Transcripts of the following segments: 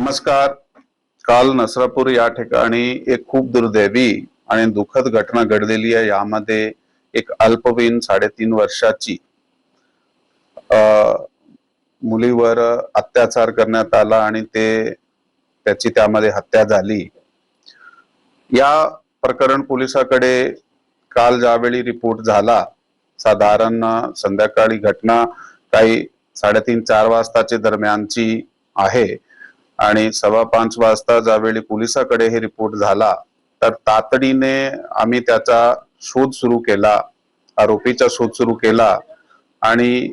नमस्कार. काल नसरापूर या ठिकाणी एक खूप दुर्दैवी आणि दुःखद घटना घडलेली आहे. यामध्ये एक अल्पवयीन 3.5 वर्षाची मुलीवर अत्याचार करण्यात आला आणि त्याची त्यामध्ये हत्या झाली. या प्रकरण पोलिसाकडे काल ज्यावेळी रिपोर्ट झाला, साधारण संध्याकाळी घटना काही 3:30-4 वाजताच्या दरम्यानची आहे आणि 4:15 वाजता ज्यावेळी पोलिसाकडे हे रिपोर्ट झाला तर तातडीने आम्ही त्याचा शोध सुरू केला, आरोपीचा शोध सुरू केला आणि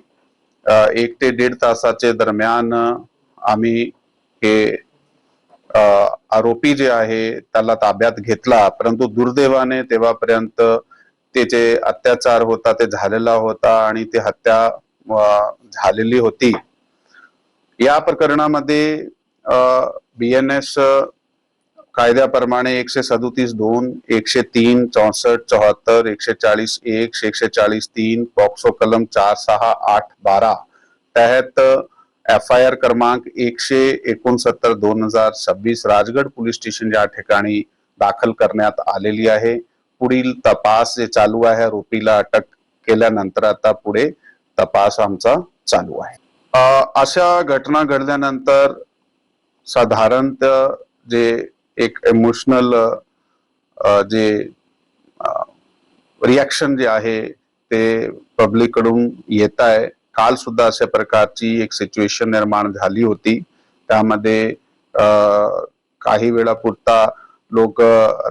1 ते 1.5 तासाचे दरम्यान आम्ही हे आरोपी जे आहे त्याला ताब्यात घेतला. परंतु दुर्दैवाने तेव्हापर्यंत त्याचे अत्याचार होता ते झालेला होता आणि ती हत्या झालेली होती. या प्रकरणामध्ये BNS कायद्याप्रमाणे 137(2), 103, 64, 74, 140(1), 140(3), पॉक्सो कलम 468-12 तहत FIR क्रमांक 169/2026 राजगड पोलीस स्टेशन या ठिकाणी दाखल करण्यात आलेली आहे. पुढील तपास जे चालू आहे, आरोपीला अटक केल्यानंतर आता पुढे तपास आमचा चालू आहे. अशा घटना घडल्यानंतर साधारणतः जे एक इमोशनल जे रिएक्शन जे आहे ते पब्लिक कडून येत आहे. काल सुद्धा अशा प्रकारची एक सिच्युएशन निर्माण झाली होती. त्यामध्ये काही वेळापुरता लोक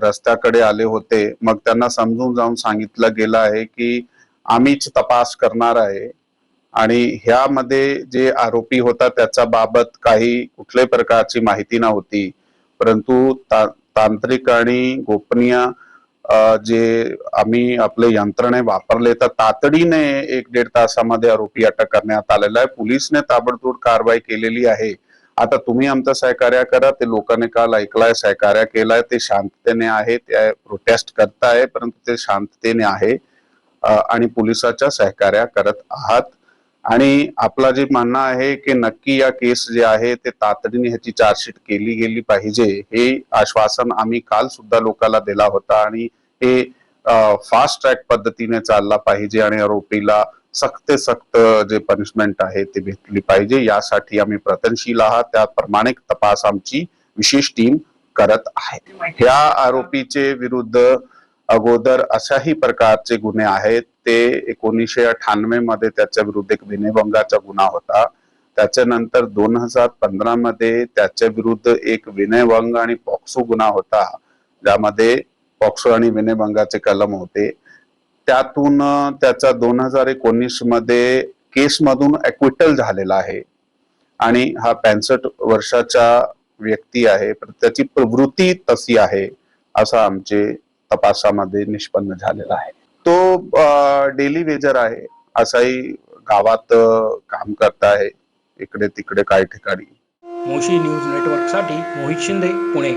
रस्त्याकडे आले होते. मग त्यांना समजून जाऊन सांगितलं गेलं आहे की आम्हीच तपास करणार आहे आणि ह्यामध्ये जे आरोपी होता त्याच्या बाबत काही कुठल्याही प्रकारची माहिती नव्हती. परंतु तांत्रिक आणि गोपनीय जे आम्ही आपले यंत्रणे वापरले तर तातडीने 1-1.5 तासामध्ये आरोपी अटक करण्यात आलेला आहे. पोलिसने ताबडतोब कारवाई केलेली आहे. आता तुम्ही आमचं सहकार्य करा. ते लोकांनी काल ऐकलाय, सहकार्य केलाय, ते शांततेने आहे, ते प्रोटेस्ट करताय परंतु ते शांततेने आहे आणि पोलिसाच्या सहकार्य करत आहात. आणि आपला जे म्हणणं आहे की नक्की या केस जे आहे ते तातडीने ह्याची चार्जशीट केली गेली पाहिजे, हे आश्वासन आम्ही काल सुद्धा लोकांना दिला होता आणि हे फास्ट ट्रॅक पद्धतीने चालला पाहिजे आणि आरोपीला सक्त जे पनिशमेंट आहे ते भेटली पाहिजे. यासाठी आम्ही प्रयत्नशील आहात. त्याप्रमाणे तपास आमची विशेष टीम करत आहे. ह्या आरोपीचे विरुद्ध अगोदर अशाही प्रकारचे गुन्हे आहेत. ते 1998 मध्ये त्याच्या विरुद्ध एक विनयभंगाचा गुन्हा होता. त्याच्यानंतर 2015 मध्ये त्याच्या विरुद्ध एक विनयभंग आणि पॉक्सो गुन्हा होता, ज्यामध्ये पॉक्सो आणि विनयभंगाचे कलम होते. त्यातून त्याचा 2019 मध्ये केस मधून ॲक्विटल झालेला आहे आणि हा 65 वर्षाचा व्यक्ती आहे. त्याची प्रवृत्ती तशी आहे असं आमचे तपासामध्ये निष्पन्न झालेला आहे. तो डेली वेजर आहे, असाही गावात काम करत आहे, इकडे तिकडे काही ठिकाणी. मोशी न्यूज नेटवर्क साठी मोहित शिंदे, पुणे.